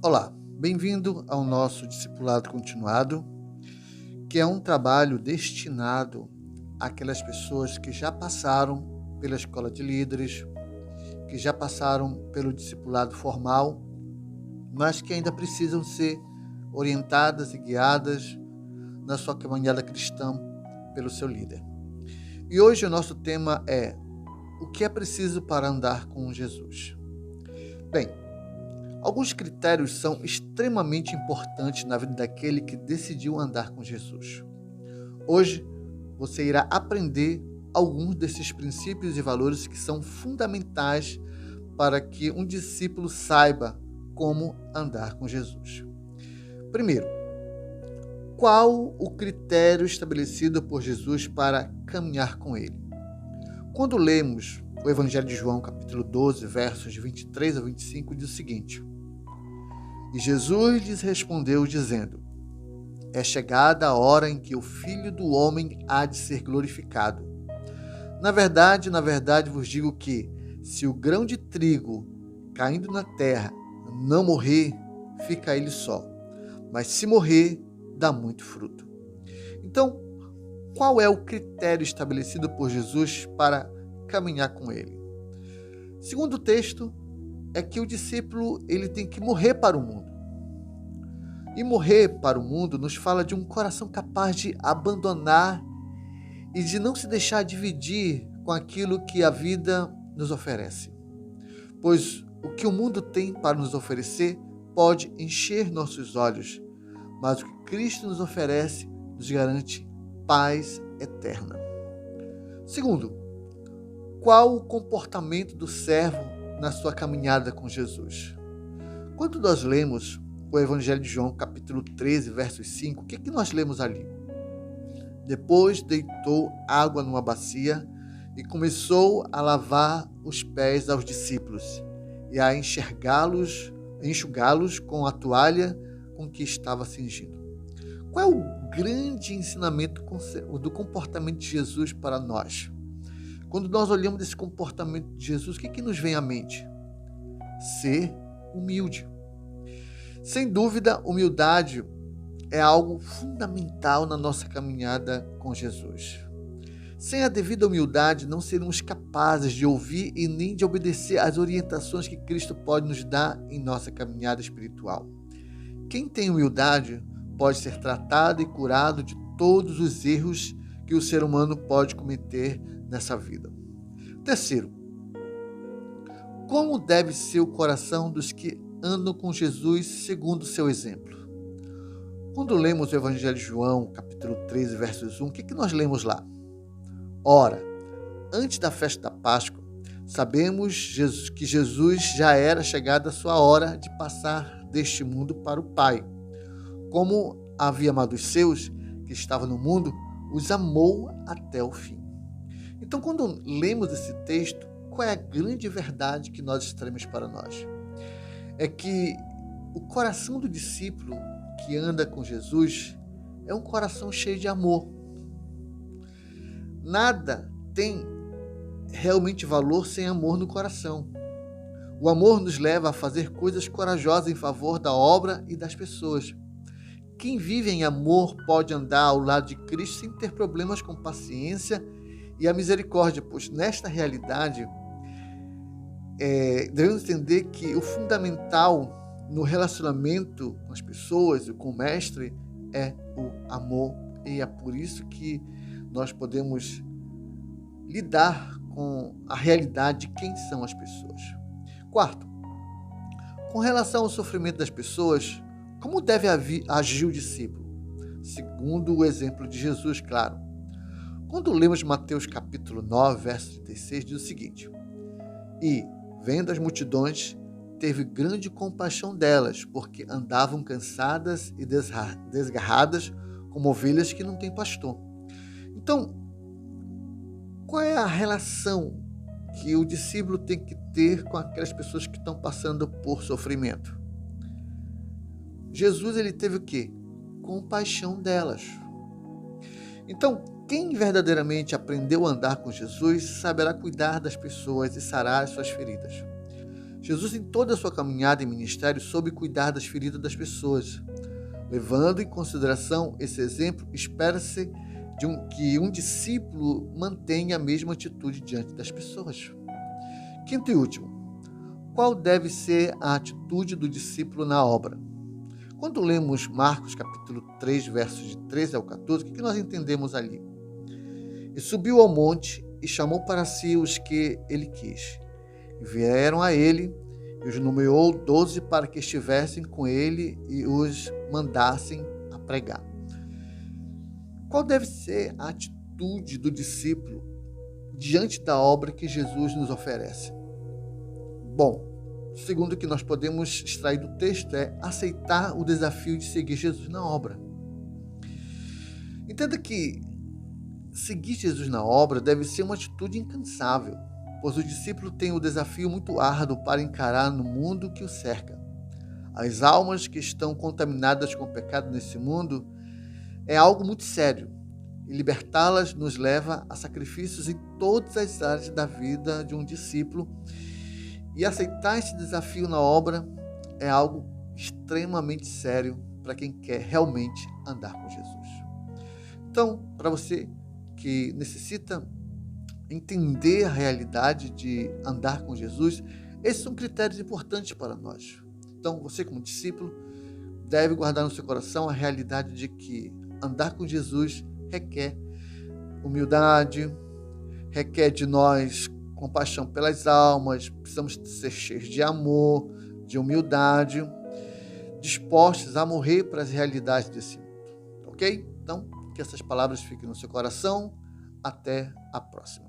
Olá, bem-vindo ao nosso Discipulado Continuado, que é um trabalho destinado àquelas pessoas que já passaram pela escola de líderes, que já passaram pelo discipulado formal, mas que ainda precisam ser orientadas e guiadas na sua caminhada cristã pelo seu líder. E hoje o nosso tema é: o que é preciso para andar com Jesus? Bem, alguns critérios são extremamente importantes na vida daquele que decidiu andar com Jesus. Hoje, você irá aprender alguns desses princípios e valores que são fundamentais para que um discípulo saiba como andar com Jesus. Primeiro, qual o critério estabelecido por Jesus para caminhar com ele? Quando lemos o Evangelho de João, capítulo 12, versos de 23 a 25, diz o seguinte: E Jesus lhes respondeu, dizendo: É chegada a hora em que o Filho do Homem há de ser glorificado. Na verdade vos digo que, se o grão de trigo caindo na terra não morrer, fica ele só. Mas se morrer, dá muito fruto. Então, qual é o critério estabelecido por Jesus para caminhar com ele? Segundo o texto, é que o discípulo ele tem que morrer para o mundo. E morrer para o mundo nos fala de um coração capaz de abandonar e de não se deixar dividir com aquilo que a vida nos oferece. Pois o que o mundo tem para nos oferecer pode encher nossos olhos, mas o que Cristo nos oferece nos garante paz eterna. Segundo, qual o comportamento do servo na sua caminhada com Jesus? Quando nós lemos o Evangelho de João, capítulo 13, versos 5, o que nós lemos ali? Depois deitou água numa bacia e começou a lavar os pés aos discípulos e a enxugá-los com a toalha com que estava cingindo. Qual é o grande ensinamento do comportamento de Jesus para nós? Quando nós olhamos esse comportamento de Jesus, o que nos vem à mente? Ser humilde. Sem dúvida, humildade é algo fundamental na nossa caminhada com Jesus. Sem a devida humildade, não seremos capazes de ouvir e nem de obedecer às orientações que Cristo pode nos dar em nossa caminhada espiritual. Quem tem humildade pode ser tratado e curado de todos os erros que o ser humano pode cometer nessa vida. Terceiro, como deve ser o coração dos que andam com Jesus segundo o seu exemplo? Quando lemos o Evangelho de João, capítulo 13, versos 1, o que nós lemos lá? Ora, antes da festa da Páscoa, sabemos que Jesus já era chegada a sua hora de passar deste mundo para o Pai. Como havia amado os seus, que estavam no mundo, os amou até o fim. Então, quando lemos esse texto, qual é a grande verdade que nós extraímos para nós? É que o coração do discípulo que anda com Jesus é um coração cheio de amor. Nada tem realmente valor sem amor no coração. O amor nos leva a fazer coisas corajosas em favor da obra e das pessoas. Quem vive em amor pode andar ao lado de Cristo sem ter problemas com paciência e a misericórdia, pois nesta realidade devemos entender que o fundamental no relacionamento com as pessoas e com o Mestre é o amor, e é por isso que nós podemos lidar com a realidade de quem são as pessoas. Quarto, com relação ao sofrimento das pessoas, como deve agir o discípulo? Segundo o exemplo de Jesus, claro. Quando lemos Mateus capítulo 9, verso 36, diz o seguinte: E, vendo as multidões, teve grande compaixão delas, porque andavam cansadas e desgarradas, como ovelhas que não têm pastor. Então, qual é a relação que o discípulo tem que ter com aquelas pessoas que estão passando por sofrimento? Jesus, ele teve o quê? Compaixão delas. Então, quem verdadeiramente aprendeu a andar com Jesus saberá cuidar das pessoas e sarar as suas feridas. Jesus, em toda a sua caminhada em ministério, soube cuidar das feridas das pessoas. Levando em consideração esse exemplo, espera-se que um discípulo mantenha a mesma atitude diante das pessoas. Quinto e último, qual deve ser a atitude do discípulo na obra? Quando lemos Marcos capítulo 3, versos de 13 ao 14, o que nós entendemos ali? E subiu ao monte e chamou para si os que ele quis. E vieram a ele, e os nomeou 12 para que estivessem com ele e os mandassem a pregar. Qual deve ser a atitude do discípulo diante da obra que Jesus nos oferece? Bom, segundo o que nós podemos extrair do texto é aceitar o desafio de seguir Jesus na obra. Entenda que seguir Jesus na obra deve ser uma atitude incansável, pois o discípulo tem um desafio muito árduo para encarar no mundo que o cerca. As almas que estão contaminadas com o pecado nesse mundo é algo muito sério, e libertá-las nos leva a sacrifícios em todas as áreas da vida de um discípulo, e aceitar esse desafio na obra é algo extremamente sério para quem quer realmente andar com Jesus. Então, para você que necessita entender a realidade de andar com Jesus, esses são critérios importantes para nós. Então, você como discípulo deve guardar no seu coração a realidade de que andar com Jesus requer humildade, requer de nós compaixão pelas almas, precisamos ser cheios de amor, de humildade, dispostos a morrer para as realidades desse mundo, ok? Então, que essas palavras fiquem no seu coração. Até a próxima.